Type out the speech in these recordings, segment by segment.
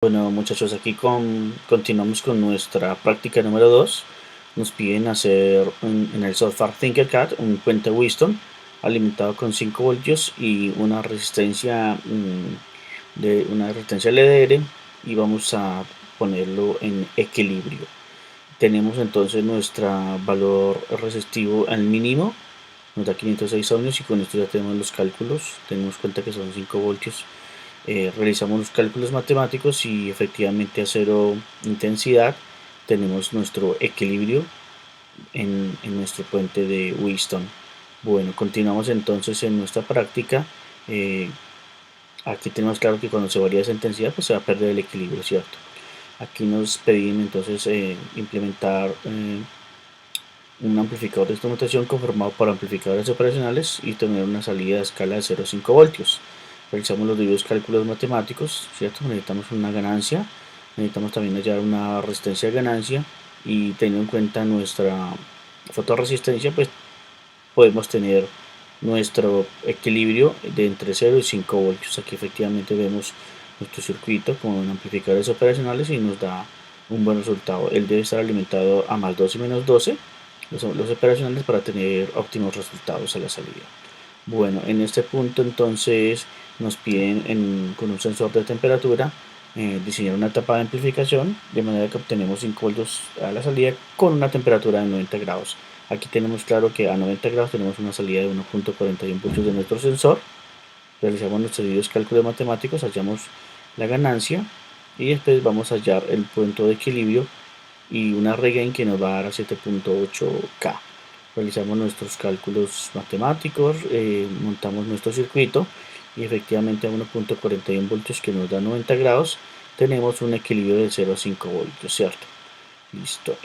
Bueno, muchachos, aquí continuamos con nuestra práctica número 2. Nos piden hacer en el software Tinkercad un puente Whiston alimentado con 5 voltios y una resistencia LDR, y vamos a ponerlo en equilibrio. Tenemos entonces nuestro valor resistivo al mínimo, nos da 506 ohmios, y con esto ya tenemos los cálculos. Tenemos cuenta que son 5 voltios. Realizamos los cálculos matemáticos y efectivamente a cero intensidad tenemos nuestro equilibrio en nuestro puente de Wheatstone. Bueno, continuamos entonces en nuestra práctica. Eh, Aquí tenemos claro que cuando se varía esa intensidad, pues se va a perder el equilibrio, ¿cierto? Aquí nos pedían entonces implementar un amplificador de instrumentación conformado por amplificadores operacionales y tener una salida de escala de 0,5 voltios. Realizamos los debidos cálculos matemáticos, ¿cierto? Necesitamos una ganancia, necesitamos también hallar una resistencia de ganancia, y teniendo en cuenta nuestra fotorresistencia, pues podemos tener nuestro equilibrio de entre 0 y 5 voltios. Aquí efectivamente vemos nuestro circuito con amplificadores operacionales y nos da un buen resultado. Él debe estar alimentado a más 12 y menos 12, los operacionales, para tener óptimos resultados a la salida. Bueno, en este punto entonces nos piden con un sensor de temperatura diseñar una tapa de amplificación de manera que obtenemos 5 voltios a la salida con una temperatura de 90 grados. Aquí tenemos claro que a 90 grados tenemos una salida de 1.41 voltios de nuestro sensor. Realizamos nuestros debidos cálculos matemáticos, hallamos la ganancia y después vamos a hallar el punto de equilibrio y una regain que nos va a dar a 7.8K. Realizamos nuestros cálculos matemáticos, montamos nuestro circuito y efectivamente a 1.41 voltios, que nos da 90 grados, tenemos un equilibrio de 0 a 5 voltios, ¿cierto? Listo.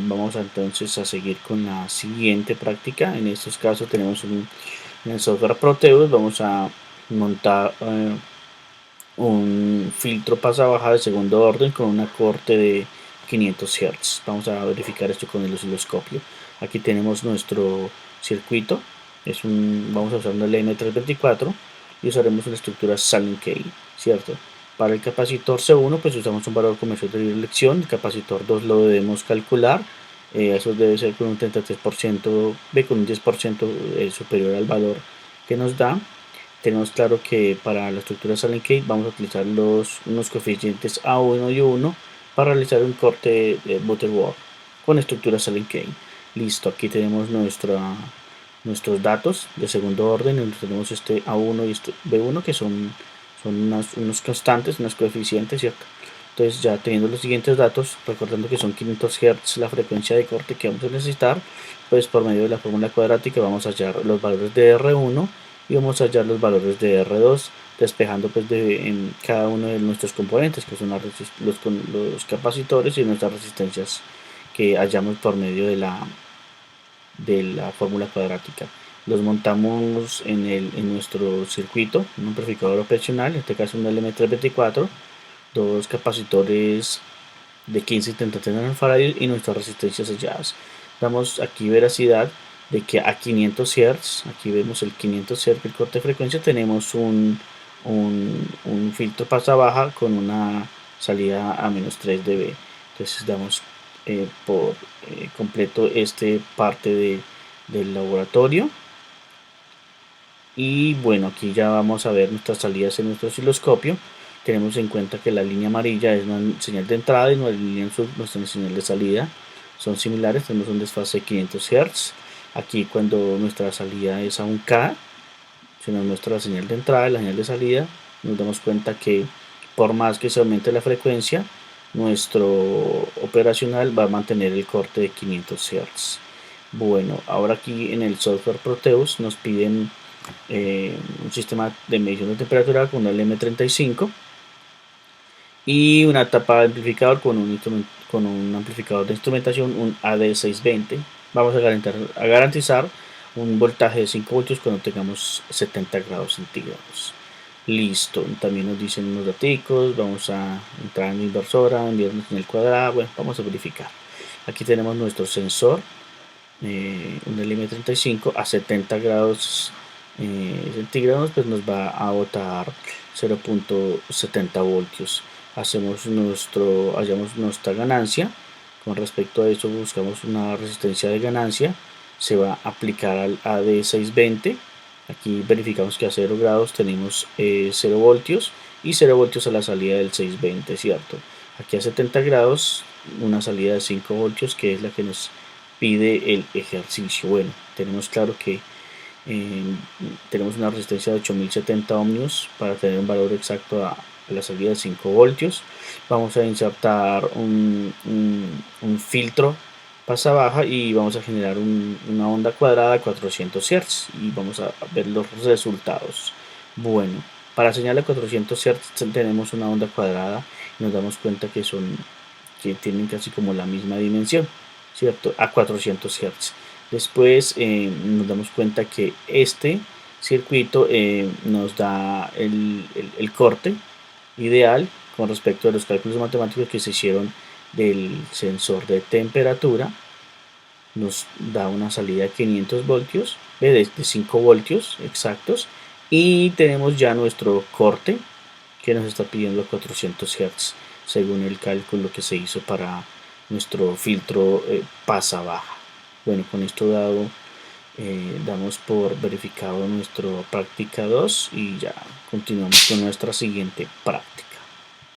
Vamos entonces a seguir con la siguiente práctica. En estos casos tenemos en el software Proteus, vamos a montar un filtro pasa baja de segundo orden con una corte de 500 Hz. Vamos a verificar esto con el osciloscopio. Aquí tenemos nuestro circuito. Vamos a usar una LM324 y usaremos una estructura Sallen-Key, ¿cierto? Para el capacitor C1 pues usamos un valor comercial de elección. El capacitor 2 lo debemos calcular. Eso debe ser con un 33%, con un 10% superior al valor que nos da. Tenemos claro que para la estructura Sallen-Key vamos a utilizar unos coeficientes A1 y U1 para realizar un corte de Butterworth con estructura Sallen-Key. Listo, aquí tenemos nuestros datos de segundo orden, donde tenemos este A1 y este B1, que son unos constantes, unos coeficientes, ¿cierto? Entonces, ya teniendo los siguientes datos, recordando que son 500 Hz la frecuencia de corte que vamos a necesitar, pues por medio de la fórmula cuadrática vamos a hallar los valores de R1 y vamos a hallar los valores de R2, despejando pues en cada uno de nuestros componentes, que son los capacitores y nuestras resistencias que hallamos por medio de la fórmula cuadrática. Los montamos en nuestro circuito, un amplificador operacional, en este caso un LM324, dos capacitores de 15 y 33 nanofarads y nuestras resistencias selladas. Damos aquí veracidad de que a 500 Hz, aquí vemos el 500 Hz, el corte de frecuencia, tenemos un filtro pasa baja con una salida a menos 3 dB. Entonces damos por completo este parte del laboratorio. Y bueno, aquí ya vamos a ver nuestras salidas en nuestro osciloscopio. Tenemos en cuenta que la línea amarilla es una señal de entrada y la línea azul nuestra señal de salida. Son similares, tenemos un desfase de 500 Hz. Aquí, cuando nuestra salida es a un K, se nos muestra la señal de entrada y la señal de salida. Nos damos cuenta que por más que se aumente la frecuencia, nuestro operacional va a mantener el corte de 500 Hz. Bueno, ahora aquí en el software Proteus nos piden un sistema de medición de temperatura con un LM35 y una tapa de amplificador con un amplificador de instrumentación, un AD620. Vamos a garantizar un voltaje de 5 voltios cuando tengamos 70 grados centígrados. Listo, también nos dicen unos datos. Vamos a entrar en la inversora, enviar una señal cuadrada. Bueno, vamos a verificar. Aquí tenemos nuestro sensor, un LM35 a 70 grados centígrados, pues nos va a botar 0.70 voltios. hallamos nuestra ganancia. Con respecto a eso buscamos una resistencia de ganancia, se va a aplicar al AD620. Aquí verificamos que a 0 grados tenemos 0 voltios y 0 voltios a la salida del 620, ¿cierto? Aquí a 70 grados una salida de 5 voltios, que es la que nos pide el ejercicio. Bueno, tenemos claro que eh, tenemos una resistencia de 8070 ohmios para tener un valor exacto a la salida de 5 voltios. Vamos a insertar un filtro pasa baja y vamos a generar una onda cuadrada de 400 Hz y vamos a ver los resultados. Bueno, para señal de 400 Hz tenemos una onda cuadrada y nos damos cuenta que tienen casi como la misma dimensión, ¿cierto? A 400 Hz. Después nos damos cuenta que este circuito nos da el corte ideal con respecto a los cálculos matemáticos que se hicieron del sensor de temperatura. Nos da una salida de 500 voltios, de 5 voltios exactos, y tenemos ya nuestro corte que nos está pidiendo 400 Hz según el cálculo que se hizo para nuestro filtro pasa baja. Bueno, con esto dado damos por verificado nuestra práctica 2 y ya continuamos con nuestra siguiente práctica.